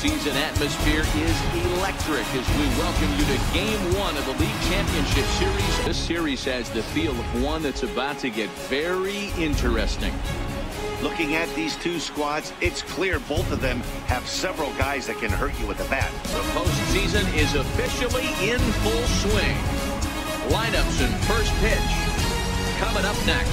postseason atmosphere is electric as we welcome you to Game 1 of the League Championship Series. This series has the feel of one that's about to get very interesting. Looking at these two squads, it's clear both of them have several guys that can hurt you with the bat. The postseason is officially in full swing. Lineups and first pitch coming up next.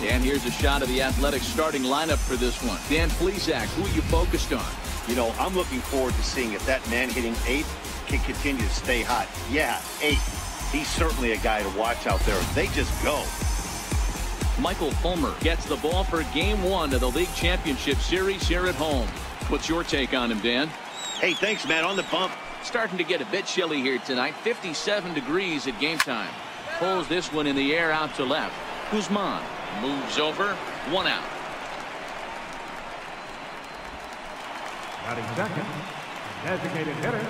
Dan, here's a shot of the Athletics starting lineup for this one. Dan Plesac, who are you focused on? You know, I'm looking forward to seeing if that man hitting 8 can continue to stay hot. Yeah, 8. He's certainly a guy to watch out there. They just go. Michael Fulmer gets the ball for Game 1 of the League Championship Series here at home. What's your take on him, Dan? Hey, thanks, man. On the bump. Starting to get a bit chilly here tonight. 57 degrees at game time. Pulls this one in the air out to left. Guzman moves over. 1 out. Batting second, designated hitter.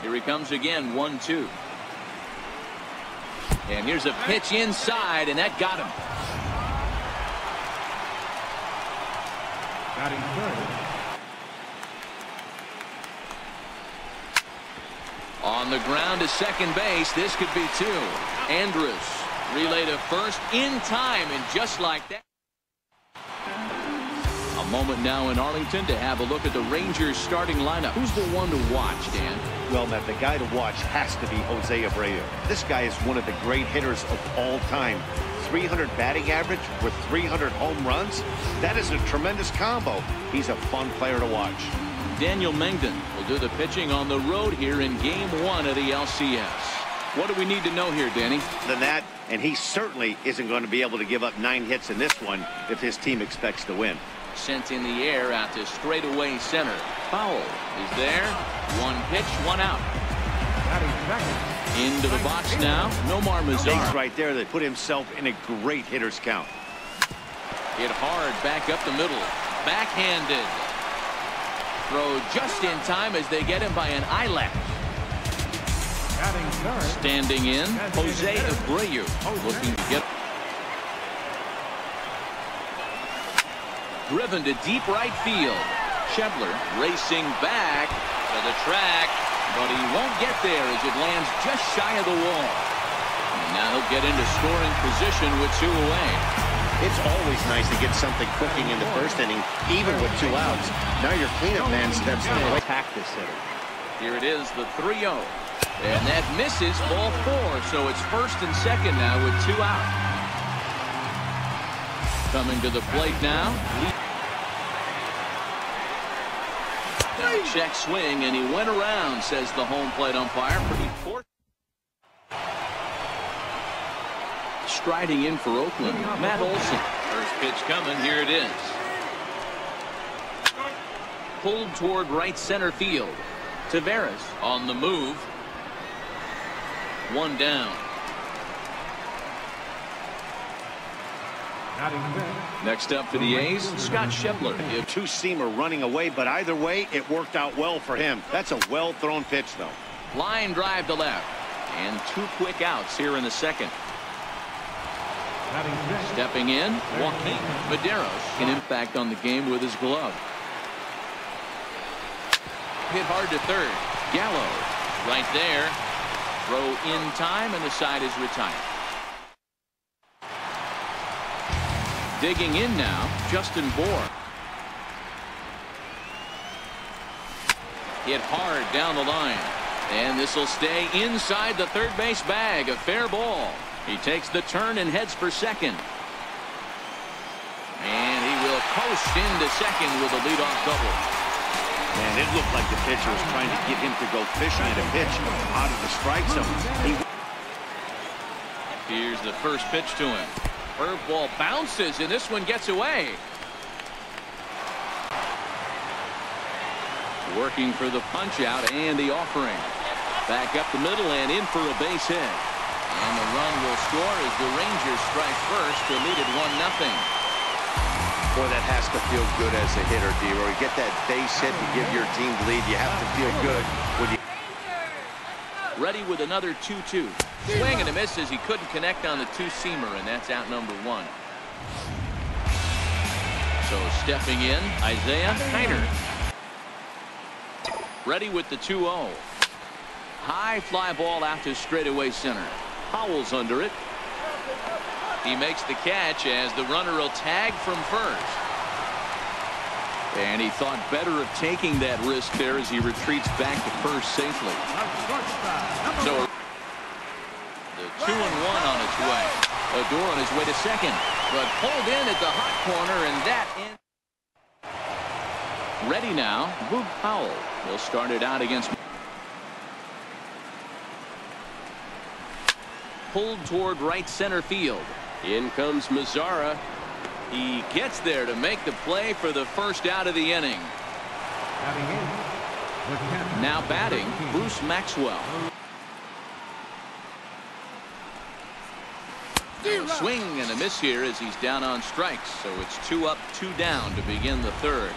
Here he comes again. 1-2. And here's a pitch inside, and that got him. Batting third. On the ground to second base. This could be 2. Andrus relay to first in time, and just like that. A moment now in Arlington to have a look at the Rangers starting lineup. Who's the one to watch, Dan? Well, Matt, the guy to watch has to be Jose Abreu. This guy is one of the great hitters of all time. 300 batting average with 300 home runs. That is a tremendous combo. He's a fun player to watch. Daniel Mengden will do the pitching on the road here in Game 1 of the LCS. What do we need to know here, Danny? Than that, and he certainly isn't going to be able to give up 9 hits in this one if his team expects to win. Sent in the air out to straightaway center. Foul is there. 1 pitch, 1 out. Into the box now. Nomar Mazar. Right there that put himself in a great hitter's count. Hit hard back up the middle. Backhanded. Throw just in time as they get him by an eyelash. Standing in, Jose Abreu looking to get. Driven to deep right field. Schebler racing back to the track, but he won't get there as it lands just shy of the wall. And now he'll get into scoring position with 2 away. It's always nice to get something cooking in the first inning, even with 2 outs. Now your cleanup man steps in and attack this hitter. Here it is, the 3-0. And that misses, ball 4, so it's first and second now with 2 out. Coming to the plate now. Check swing, and he went around, says the home plate umpire. Pretty fortunate. Striding in for Oakland, Matt Olson. First pitch coming, here it is. Pulled toward right center field. Taveras on the move. 1 down. Next up for the A's, Scott Schebler. A 2-seamer running away, but either way, it worked out well for him. That's a well-thrown pitch, though. Line drive to left. And 2 quick outs here in the second. Stepping in, Joaquin Medeiros. An impact on the game with his glove. Hit hard to third. Gallo right there. Throw in time, and the side is retired. Digging in now, Justin Bour. Hit hard down the line. And this will stay inside the third base bag. A fair ball. He takes the turn and heads for second. And he will coast into second with a leadoff double. Man, it looked like the pitcher was trying to get him to go fishing at a pitch out of the strike zone. Here's the first pitch to him. Curveball bounces, and this one gets away. Working for the punch out and the offering. Back up the middle and in for a base hit. And the run will score as the Rangers strike first to lead it 1-0. Boy, that has to feel good as a hitter, D-Roy. You get that base hit to give your team the lead. You have to feel good when you. Ready with another 2-2. Swing and a miss as he couldn't connect on the 2-seamer, and that's out number 1. So stepping in, Isaiah Kiner. Ready with the 2-0. High fly ball out to straightaway center. Howell's under it. He makes the catch as the runner will tag from first. And he thought better of taking that risk there as he retreats back to first safely. So the 2-1 on its way. Odor on his way to second, but pulled in at the hot corner, and that in. Ready now, Boog Powell. He'll start it out against. Pulled toward right center field. In comes Mazzara. He gets there to make the play for the first out of the inning. Now batting, Bruce Maxwell. Swing and a miss here as he's down on strikes, so it's 2 up, 2 down to begin the third.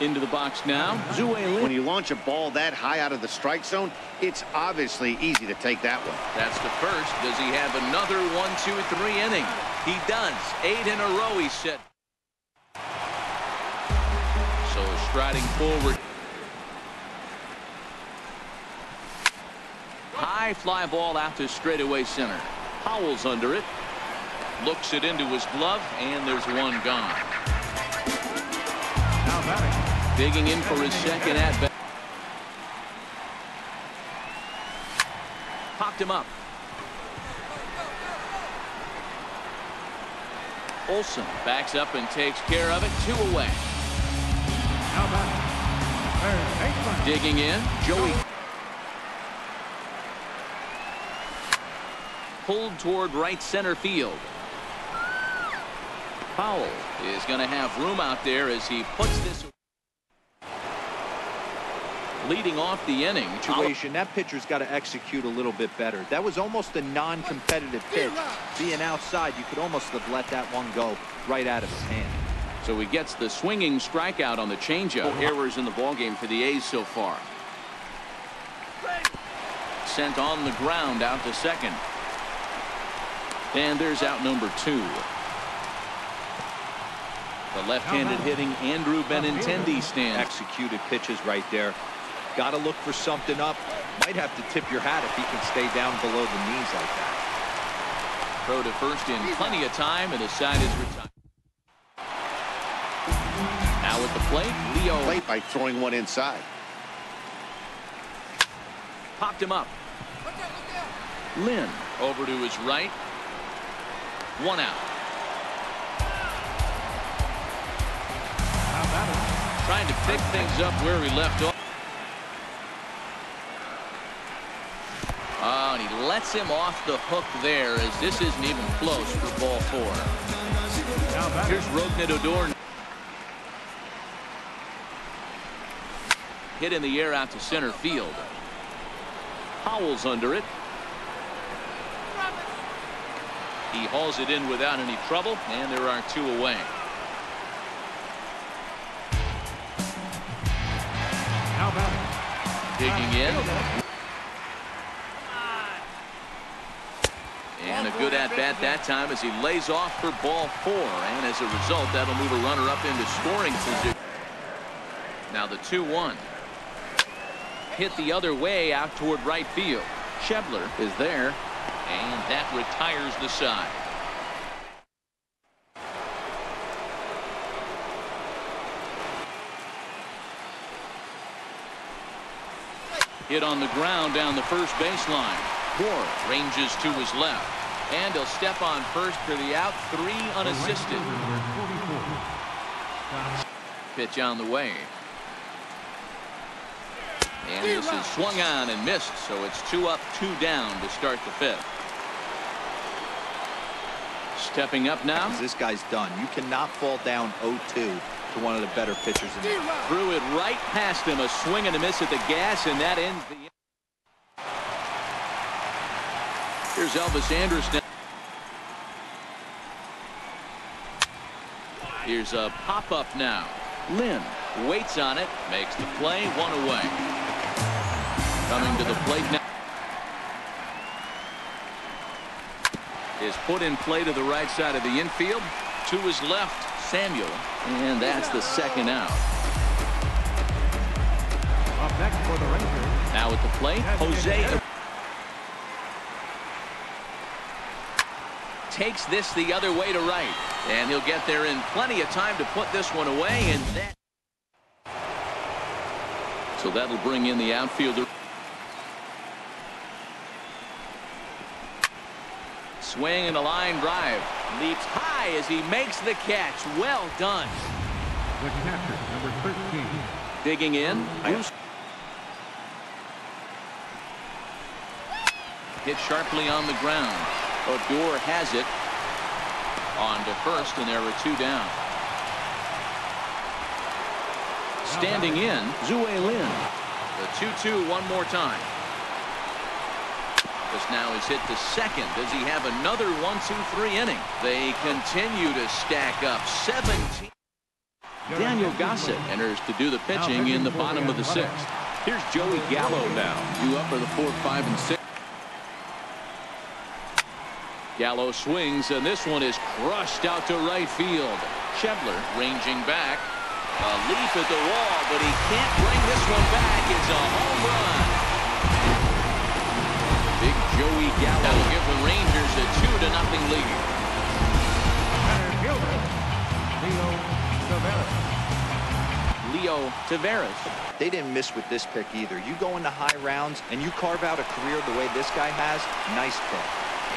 Into the box now, Zue Lin. When you launch a ball that high out of the strike zone, it's obviously easy to take that one. That's the first. Does he have another 1, 2, 3 inning? He does. 8 in a row, he said. So striding forward. High fly ball out to straightaway center. Howell's under it. Looks it into his glove, and there's one gone. Now batting. Digging in for his second at bat. Popped him up. Olsen backs up and takes care of it. 2 away. Now batting. Third baseman. Digging in, Joey. Pulled toward right center field. Powell is going to have room out there as he puts this. Leading off the inning. Situation. That pitcher's got to execute a little bit better. That was almost a non-competitive pitch. Being outside, you could almost have let that one go right out of his hand. So he gets the swinging strikeout on the changeup. Errors in the ballgame for the A's so far. Sent on the ground out to second. And there's out number 2. The left-handed hitting Andrew Benintendi stands. Executed pitches right there. Got to look for something up. Might have to tip your hat if he can stay down below the knees like that. Throw to first in plenty of time, and the side is retired. Now at the plate, Leo. Plate by throwing one inside. Popped him up. Lynn over to his right. 1 out. Now batting. Trying to pick things up where he left off. Oh, and he lets him off the hook there as this isn't even close for ball 4. Now batting. Here's Rougned Odor. Hit in the air out to center field. Howell's under it. He hauls it in without any trouble, and there are 2 away. Now batting. Digging in. And a good at-bat that time as he lays off for ball 4. And as a result, that'll move a runner up into scoring position. Now the 2-1. Hit the other way out toward right field. Schebler is there. And that retires the side. Hit on the ground down the first baseline. Moore ranges to his left. And he'll step on first for the out. 3 unassisted. Pitch on the way. And this is swung on and missed, so it's 2 up, 2 down to start the 5th. Stepping up now. This guy's done. You cannot fall down 0-2 to one of the better pitchers in the league. Threw it right past him. A swing and a miss at the gas, and that ends the inning. Here's Elvis Anderson. Here's a pop-up now. Lynn waits on it, makes the play, 1 away. Coming to the plate now. Is put in play to the right side of the infield. To his left, Samuel. And that's the second out. Next for the Rangers. Now at the plate, Jose takes this the other way to right, and he'll get there in plenty of time to put this one away, and that. So that'll bring in the outfielder. Swing and a line drive. Leaps high as he makes the catch. Well done. The catcher, number 13. Digging in. Hit sharply on the ground. Odor has it. On to first, and there were two down. Standing in, Zue Lin. The 2-2 one more time. This now is hit to second. Does he have another 1-2-3 inning? They continue to stack up. 17. Daniel Gossett enters to do the pitching in the bottom of the sixth. Here's Joey Gallo now. You up for the 4, 5, and 6. Gallo swings, and this one is crushed out to right field. Schebler ranging back. A leap at the wall, but he can't bring this one back. It's a home run. Big Joey Gallo will give the Rangers a 2-0 lead. Center fielder, Leo Taveras. They didn't miss with this pick either. You go into high rounds and you carve out a career the way this guy has. Nice pick.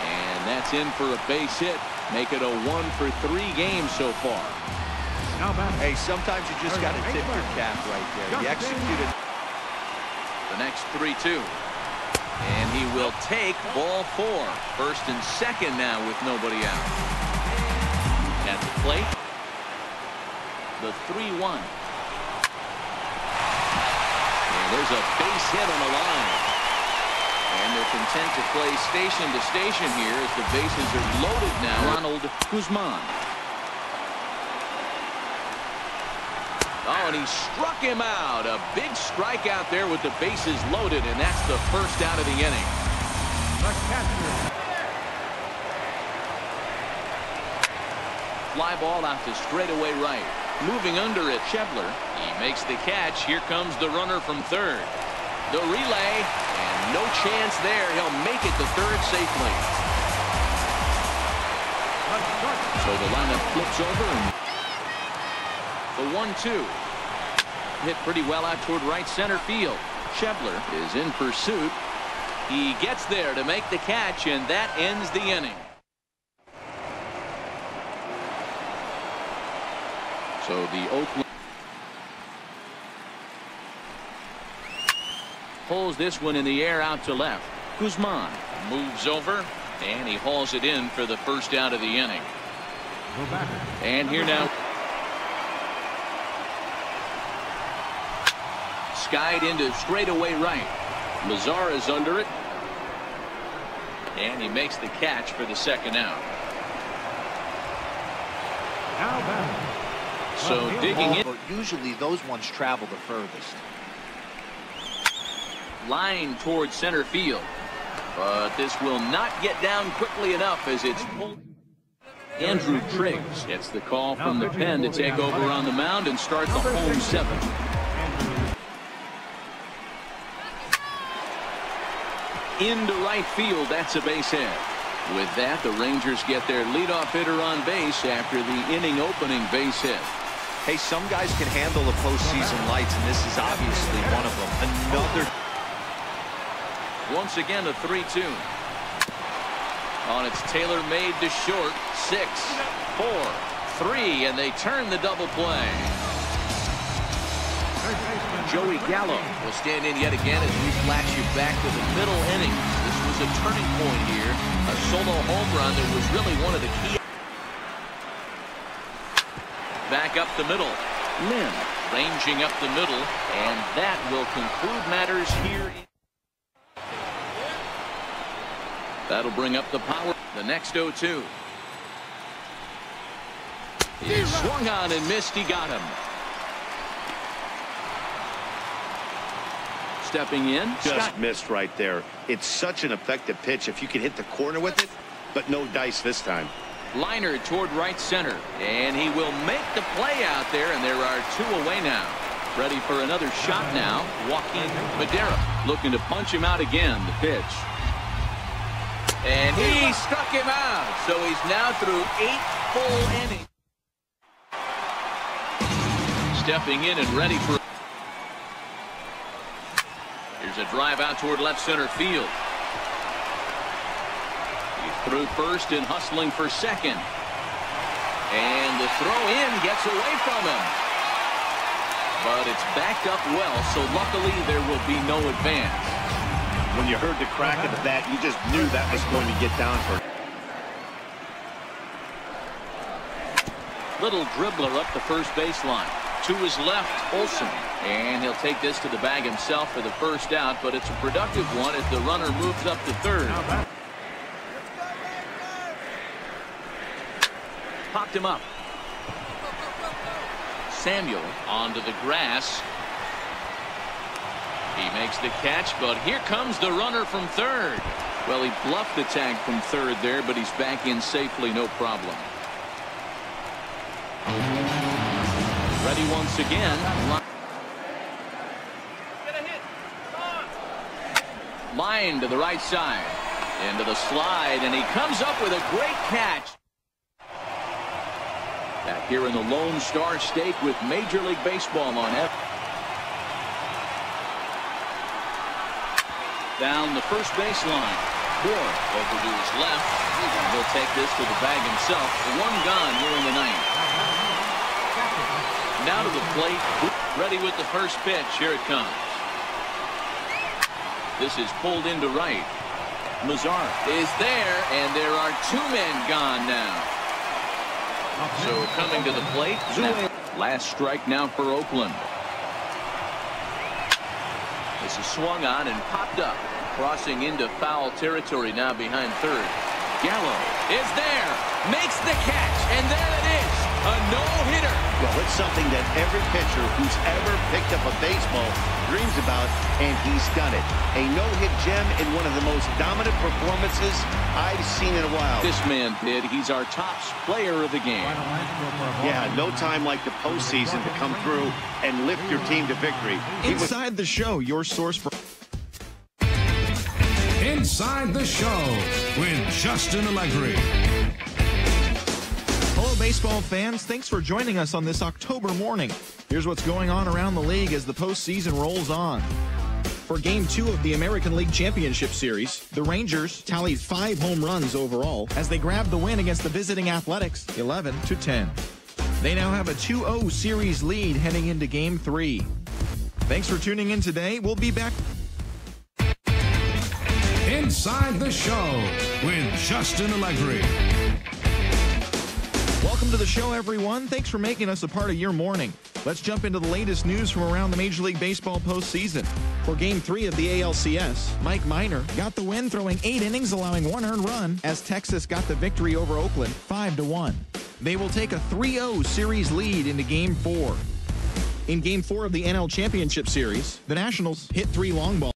And that's in for a base hit. Make it a 1-for-3 game so far. Now back. Hey, sometimes you just got to tip your cap right there. He executed the next 3-2. And he will take ball 4. First and second now with nobody out. At the plate, the 3-1. And there's a base hit on the line. And they're content to play station to station here as the bases are loaded now. Ronald Guzman. Oh, and he struck him out. A big strikeout there with the bases loaded, and that's the first out of the inning. The catcher. Fly ball out to straightaway right. Moving under it, Schebler. He makes the catch. Here comes the runner from third. The relay, and no chance there. He'll make it to third safely. So the lineup flips over, and the 1-2. Hit pretty well out toward right center field. Schebler is in pursuit. He gets there to make the catch, and that ends the inning. So the Oakland pulls this one in the air out to left. Guzman moves over, and he hauls it in for the first out of the inning. And here now. Skied into straightaway right. Lazar is under it. And he makes the catch for the second out. Now back. So digging in. But usually those ones travel the furthest. Line towards center field. But this will not get down quickly enough as it's pulled. Andrew Triggs gets the call from the pen to take over on the mound and start the home seventh. Into right field, that's a base hit. With that, the Rangers get their leadoff hitter on base after the inning opening base hit. Hey, some guys can handle the postseason lights, and this is obviously one of them. Another. Once again, a 3-2. On its tailor-made to short. 6, 4, 3, and they turn the double play. Joey Gallo will stand in yet again as we flash you back to the middle innings. This was a turning point here. A solo home run that was really one of the key. Back up the middle. Lynn ranging up the middle, and that will conclude matters here. That'll bring up the power. The next 0-2. He swung on and missed. He got him. Stepping in. Just missed right there. It's such an effective pitch if you can hit the corner with it, but no dice this time. Liner toward right center, and he will make the play out there, and there are 2 away now. Ready for another shot now. Joaquin Madera looking to punch him out again. The pitch. And he struck him out. So he's now through 8 full innings. Stepping in and ready for. Here's a drive out toward left center field. He's through first and hustling for second. And the throw in gets away from him. But it's backed up well, so luckily there will be no advance. When you heard the crack of the bat, you just knew that was going to get down for. Little dribbler up the first baseline. To his left, Olsen. And he'll take this to the bag himself for the first out, but it's a productive one as the runner moves up to third. Popped him up. Samuel onto the grass. He makes the catch, but here comes the runner from third. Well, he bluffed the tag from third there, but he's back in safely, no problem. Ready once again. Line to the right side. Into the slide, and he comes up with a great catch. Back here in the Lone Star State with Major League Baseball on F. Down the first baseline. Moore over to his left. He'll take this to the bag himself. One gone here in the ninth. Now to the plate. Ready with the first pitch. Here it comes. This is pulled into right. Mazar is there, and there are 2 men gone now. So coming to the plate. Last strike now for Oakland. This is swung on and popped up. Crossing into foul territory now behind third. Gallo is there. Makes the catch. And there it is. A no-hitter. Well, it's something that every pitcher who's ever picked up a baseball dreams about, and he's done it. A no-hit gem in one of the most dominant performances I've seen in a while. This man did. He's our top player of the game. Yeah, no time like the postseason to come through and lift your team to victory. Inside the Show, your source for Inside the Show with Justin Allegri. Hello, baseball fans. Thanks for joining us on this October morning. Here's what's going on around the league as the postseason rolls on. For Game 2 of the American League Championship Series, the Rangers tallied 5 home runs overall as they grabbed the win against the visiting Athletics, 11-10. They now have a 2-0 series lead heading into Game 3. Thanks for tuning in today. We'll be back. Inside the Show with Justin Allegri. Welcome to the show, everyone. Thanks for making us a part of your morning. Let's jump into the latest news from around the Major League Baseball postseason. For Game 3 of the ALCS, Mike Minor got the win, throwing 8 innings, allowing 1 earned run, as Texas got the victory over Oakland, 5-1. They will take a 3-0 series lead into Game 4. In Game 4 of the NL Championship Series, the Nationals hit 3 long balls.